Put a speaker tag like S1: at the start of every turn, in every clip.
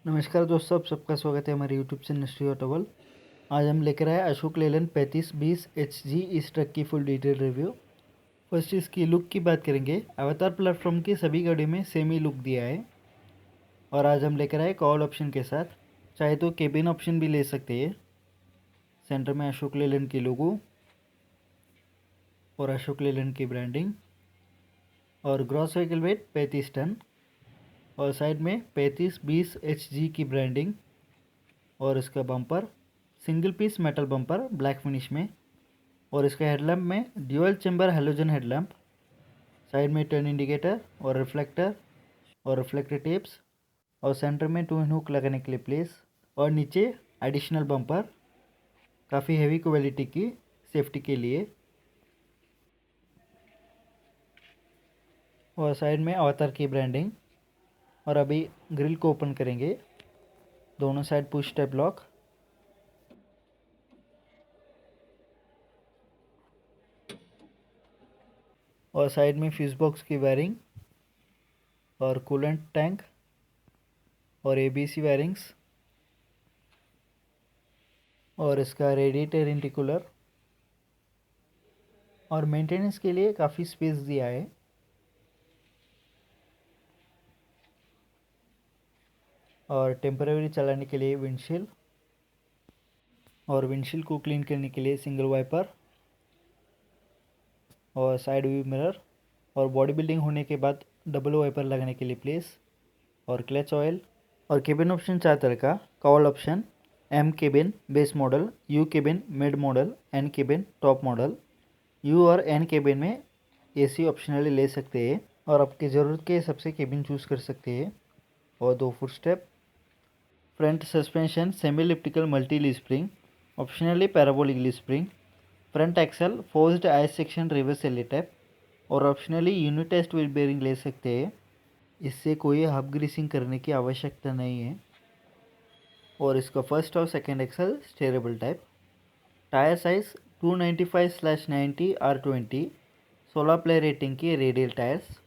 S1: नमस्कार दोस्तों, आप सबका स्वागत है हमारे यूट्यूब चैनल श्री ऑटोवल। आज हम लेकर आए अशोक लेलैंड 3520 HG इस ट्रक की फुल डिटेल रिव्यू। फर्स्ट इसकी लुक की बात करेंगे। अवतार प्लेटफॉर्म की सभी गाड़ियों में सेम ही लुक दिया है और आज हम लेकर आए कॉल ऑप्शन के साथ। चाहे तो केबिन ऑप्शन भी ले सकते हैं। सेंटर में अशोक लेलैंड की लोगो और अशोक लेलैंड की ब्रांडिंग और ग्रॉस व्हीकल वेट 35 टन और साइड में 3520 HG की ब्रांडिंग और इसका bumper single piece metal bumper black finish में और इसका हेडलैम्प में dual chamber halogen headlamp. Side में टर्न इंडिकेटर और रिफ्लेक्टर और रिफ्लेक्टर टेप्स और सेंटर में 2 इन हुक लगाने के लिए प्लेस और नीचे एडिशनल बम्पर काफ़ी हेवी क्वालिटी की सेफ्टी के लिए। और साइड में अवतार की ब्रांडिंग। और अभी ग्रिल को ओपन करेंगे। दोनों साइड पुश टाइप लॉक और साइड में फ्यूज बॉक्स की वायरिंग और कूलेंट टैंक और ABC वायरिंग्स और इसका रेडिएटर इंटिकुलर और मेंटेनेंस के लिए काफ़ी स्पेस दिया है। और टेम्परेरी चलाने के लिए विंडशील्ड और विंडशील्ड को क्लीन करने के लिए सिंगल वाइपर और साइड व्यू मिरर और बॉडी बिल्डिंग होने के बाद डबल वाइपर लगाने के लिए प्लेस और क्लच ऑयल। और केबिन ऑप्शन 4 तरह का। Call option M cabin base model, U cabin mid model, N cabin top model. U और N केबिन में AC ऑप्शनली ले सकते हैं और आपकी ज़रूरत के हिसाब से केबिन चूज़ कर सकते हैं। और 2 foot step front suspension semi elliptical multi leaf spring optionally parabolic leaf spring. Front axle forged I section reverse Elliot type और optionally unitised wheel bearing ले सकते हैं। इससे कोई हब ग्रीसिंग करने की आवश्यकता नहीं है। और इसका फर्स्ट और second axle steerable type. Tyre size 295/90 R20 16 ply rating की रेडियल टायर्स।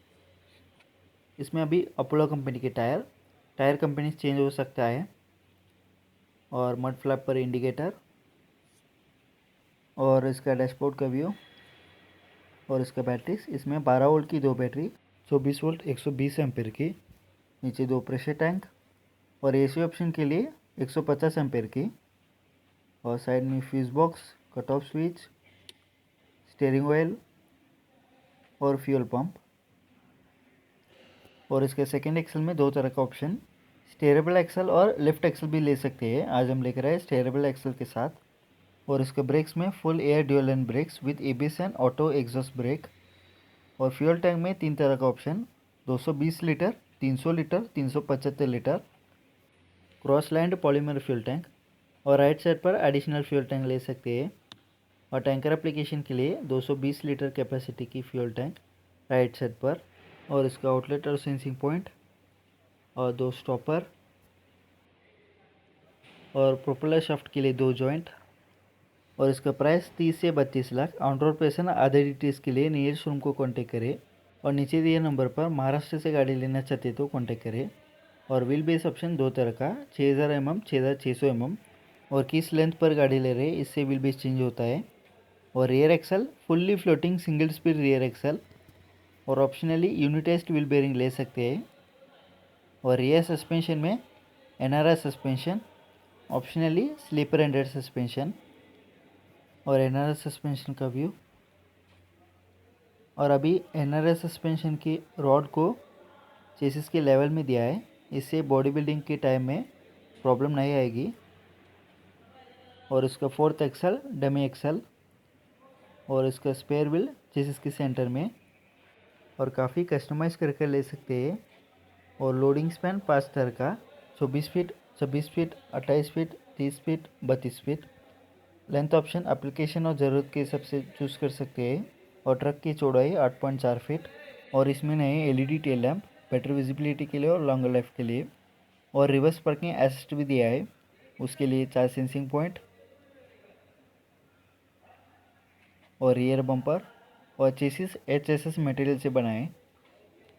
S1: इसमें अभी अपोलो कंपनी के टायर कंपनी चेंज हो सकता है। और मड फ्लैप पर इंडिकेटर और इसका डैशबोर्ड का व्यू और इसका बैटरीज। इसमें 12 वोल्ट की 2 बैटरी 24 वोल्ट 120 एम्पेयर की। नीचे 2 प्रेशर टैंक और AC ऑप्शन के लिए 150 एम्पेयर की। और साइड में fuse box, cut off switch, steering oil और फ्यूल पंप। और इसके सेकेंड एक्सल में 2 तरह का ऑप्शन स्टेयरेबल एक्सल और लिफ्ट एक्सल भी ले सकते हैं। आज हम लेकर आए स्टेयरेबल एक्सल के साथ। और इसके ब्रेक्स में full air dual line brakes with ABS and auto exhaust brake. और फ्यूल टैंक में 3 तरह का option 220 litre, 300 litre, 375 litre crosslinked polymer fuel tank. और राइट साइड पर एडिशनल फ्यूल टैंक ले सकते हैं। और टैंकर एप्लीकेशन के लिए 220 लीटर कैपेसिटी की फ्यूल टैंक राइट साइड पर। और इसका आउटलेट और सेंसिंग पॉइंट और 2 स्टॉपर और प्रोपेलर शाफ्ट के लिए 2 जॉइंट। और इसका प्राइस 30 से 32 लाख। ऑन रोड पैसा आधे डिटेल्स के लिए नियर शोरूम को कॉन्टेक्ट करें और नीचे दिए नंबर पर महाराष्ट्र से गाड़ी लेना चाहते तो कॉन्टेक्ट करें। और व्हील बेस ऑप्शन 2 तरह का 6000 mm, 6600 mm और किस लेंथ पर गाड़ी ले रहे इससे व्हील बेस चेंज होता है। और rear axle fully floating single speed rear axle और ऑप्शनली यूनिटेस्ट व्हील बेयरिंग ले सकते हैं। और रियर सस्पेंशन में NRS suspension, optionally slipper ended suspension. और NRS सस्पेंशन का व्यू। और अभी NRS सस्पेंशन की रॉड को चेसिस के लेवल में दिया है। इससे बॉडी बिल्डिंग के टाइम में प्रॉब्लम नहीं आएगी। और इसका 4th एक्सल डमी एक्सल और इसका स्पेयर व्हील चेसिस के सेंटर में और काफ़ी कस्टमाइज़ करके ले सकते हैं। और लोडिंग स्पैन 5 तरह का 24 feet, 26 feet, 28 feet, 30 feet, 32 feet. Length option application और ज़रूरत के हिसाब से चूज़ कर सकते हैं। और ट्रक की चौड़ाई 8.4 फीट। और इसमें नए LED tail lamp better visibility के लिए और लॉन्गर लाइफ के लिए। और रिवर्स पार्किंग असिस्ट भी दिया है, उसके लिए 4 सेंसिंग पॉइंट और रियर बम्पर। और चेसिस HSS मटेरियल से बनाए।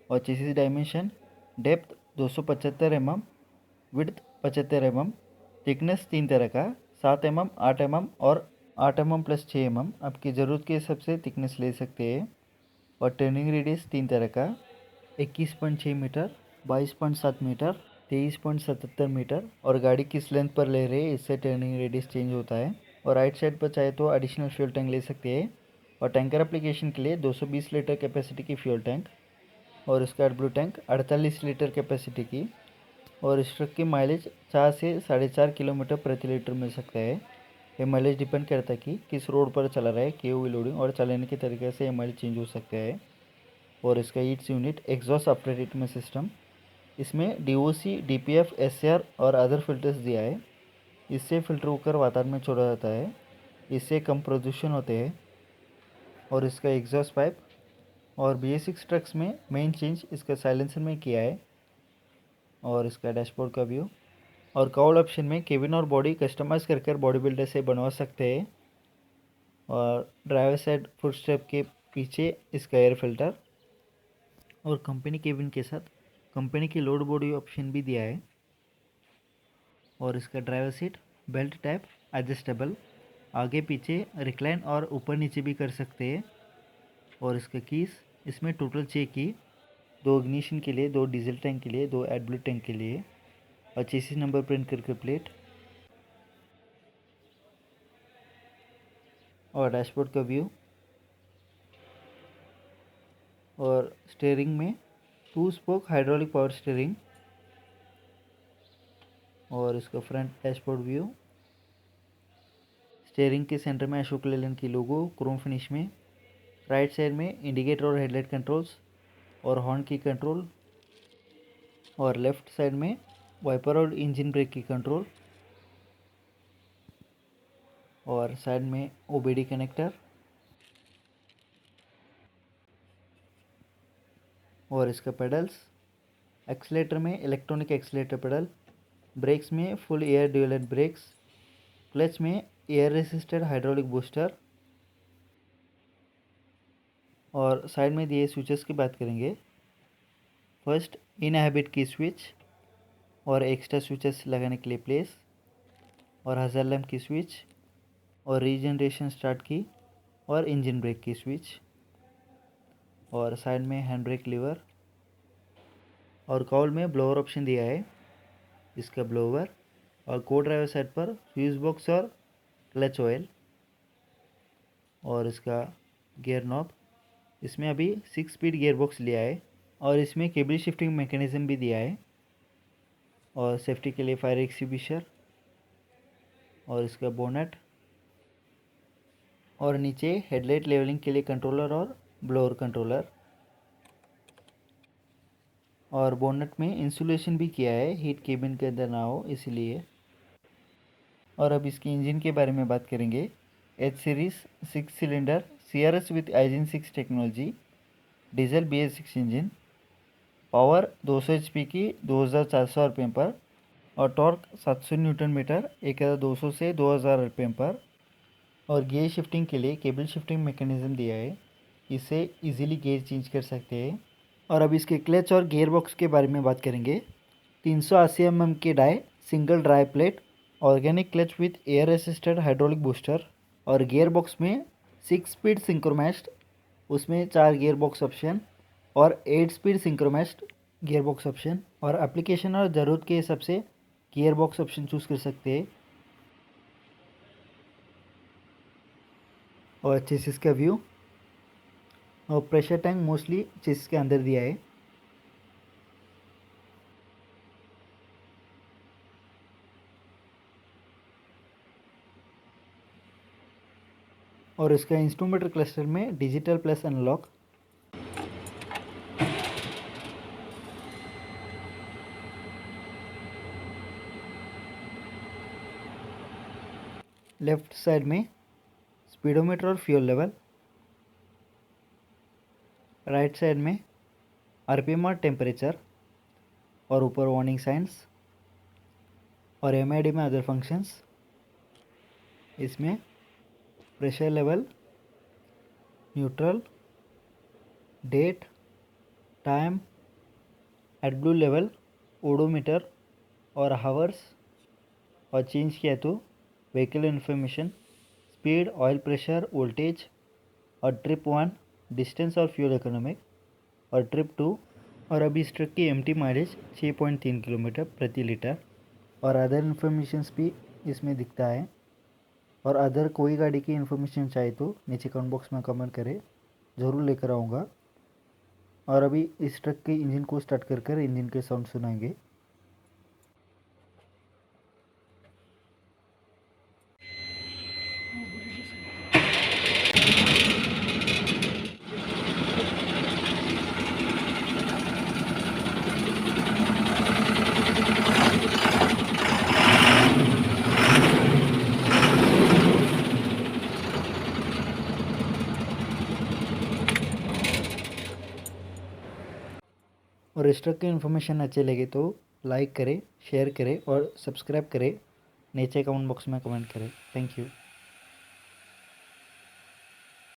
S1: और chassis dimension depth 275 mm, width 75 mm। Thickness 3 तरह का, 7 mm, 8 mm और 8 mm प्लस 6 mm। आपकी ज़रूरत के हिसाब से थिकनेस ले सकते हैं। और टर्निंग रेडियस 3 तरह का, 21.6 मीटर, 22.7 मीटर, 23.77 मीटर। और गाड़ी किस लेंथ पर ले रहे हैं इससे टर्निंग रेडियस चेंज होता है। और राइट साइड पर चाहे तो एडिशनल फ्यूल टैंक ले सकते हैं। और टैंकर एप्लीकेशन के लिए 220 लीटर कैपेसिटी की फ्यूल टैंक और इसका ब्लू टैंक 48 लीटर कैपेसिटी की। और इस ट्रक की माइलेज 4 से 4.5 किलोमीटर प्रति लीटर मिल सकता है। ये माइलेज डिपेंड करता है कि किस रोड पर चला रहा है, की हुई लोडिंग और चलाने के तरीके से ये माइलेज चेंज हो सकता है। और इसका Yeats unit exhaust after treatment system, इसमें DOC, DPF, SCR और अदर फिल्टर्स दिया है। इससे फिल्टर होकर वातावरण में छोड़ा जाता है, इससे कम प्रदूषण होते हैं। और इसका एग्जॉस्ट पाइप और BS6 ट्रक्स में मेन चेंज इसका साइलेंसर में किया है। और इसका डैशबोर्ड का व्यू और काउल ऑप्शन में केबिन और बॉडी कस्टमाइज कर बॉडी बिल्डर से बनवा सकते हैं। और ड्राइवर साइड फुट स्टेप के पीछे इसका एयर फिल्टर और कंपनी केबिन के साथ कंपनी की लोड बॉडी ऑप्शन भी दिया है। और इसका driver seat belt type adjustable, आगे पीछे रिक्लाइन और ऊपर नीचे भी कर सकते हैं। और इसका कीस, इसमें टोटल 6 की, 2 इग्निशन के लिए, 2 डीजल टैंक के लिए, 2 एडब्ल्यू टैंक के लिए। और चेसिस नंबर प्रिंट करके प्लेट। और डैशबोर्ड का व्यू और स्टीयरिंग में 2 स्पोक हाइड्रोलिक पावर स्टीयरिंग। और इसका फ्रंट डैशबोर्ड व्यू, स्टीयरिंग के सेंटर में अशोक लेलैंड की लोगो क्रोम फिनिश में। राइट साइड में इंडिकेटर और हेडलाइट कंट्रोल्स और हॉर्न की कंट्रोल। और लेफ्ट साइड में वाइपर और इंजन ब्रेक की कंट्रोल। और साइड में OBD कनेक्टर। और इसका पेडल्स, एक्सीलेटर में इलेक्ट्रॉनिक एक्सीलेटर पेडल, ब्रेक्स में फुल एयर ड्यूलेट ब्रेक्स, क्लच में एयर रेसिस्टेड हाइड्रोलिक बूस्टर। और साइड में दिए स्विचेस की बात करेंगे। फर्स्ट इन हैबिट की स्विच और एक्स्ट्रा स्विचेस लगाने के लिए प्लेस। और हज़ार लैम्प की स्विच और रीजनरेशन स्टार्ट की और इंजन ब्रेक की स्विच। और साइड में हैंड ब्रेक लीवर। और कॉल में ब्लोअर ऑप्शन दिया है, इसका ब्लोअर। और को ड्राइवर साइड पर फ्यूज बॉक्स और क्लच ऑयल। और इसका गियर नॉब, इसमें अभी 6 स्पीड गियर बॉक्स लिया है। और इसमें केबल शिफ्टिंग मैकेनिज्म भी दिया है। और सेफ्टी के लिए फायर एक्सटिंग्विशर। और इसका बोनट। और नीचे हेडलाइट लेवलिंग के लिए कंट्रोलर और ब्लोअर कंट्रोलर। और बोनट में इंसुलेशन भी किया है, हीट केबिन के अंदर ना हो इसलिए। और अब इसकी इंजन के बारे में बात करेंगे। H series 6 cylinder CRS with Engine 6 technology, diesel BS6 engine, power 200 HP की 2400 RPM पर। और टॉर्क 700 न्यूटन मीटर 1200 से 2000 RPM पर। और गियर शिफ्टिंग के लिए केबल शिफ्टिंग मैकेनिज्म दिया है, इससे इजीली गियर चेंज कर सकते हैं। और अब इसके क्लच और गियर बॉक्स के बारे में बात करेंगे। 380 mm के dia single dry plate, organic clutch with air assisted hydraulic booster. और गियर बॉक्स में 6 स्पीड सिंक्रोमैस्ड, उसमें 4 गियर बॉक्स ऑप्शन और 8 स्पीड सिंक्रोमैस्ड गियर बॉक्स ऑप्शन। और एप्लीकेशन और ज़रूरत के हिसाब से गियर बॉक्स ऑप्शन चूज़ कर सकते हैं। और चेसिस का व्यू और प्रेशर टैंक मोस्टली चेसिस के अंदर दिया है। और इसका इंस्ट्रूमेंटर क्लस्टर में digital plus analogue. Left side में स्पीडोमीटर और फ्यूल लेवल। राइट साइड में RPM और टेम्परेचर। और ऊपर वार्निंग साइंस। और MID में अदर फंक्शंस, इसमें pressure level, neutral, date, time, AdBlue level, odometer और हावर्स और चेंज किया तो vehicle information, speed, oil pressure, voltage और ट्रिप 1 डिस्टेंस और फ्यूल इकोनॉमिक और ट्रिप 2 और अभी इस ट्रक की एमटी माइलेज 6.3 किलोमीटर प्रति लीटर और अदर इन्फॉर्मेशंस भी इसमें दिखता है। और अदर कोई गाड़ी की इन्फॉर्मेशन चाहिए तो नीचे कमेंट बॉक्स में कमेंट करें, ज़रूर लेकर आऊँगा। और अभी इस ट्रक के इंजन को स्टार्ट कर इंजन के साउंड सुनाएंगे। और इस ट्रक की इन्फॉर्मेशन अच्छे लगे तो लाइक करें, शेयर करें और सब्सक्राइब करें, नीचे कमेंट बॉक्स में कमेंट करें। Thank you.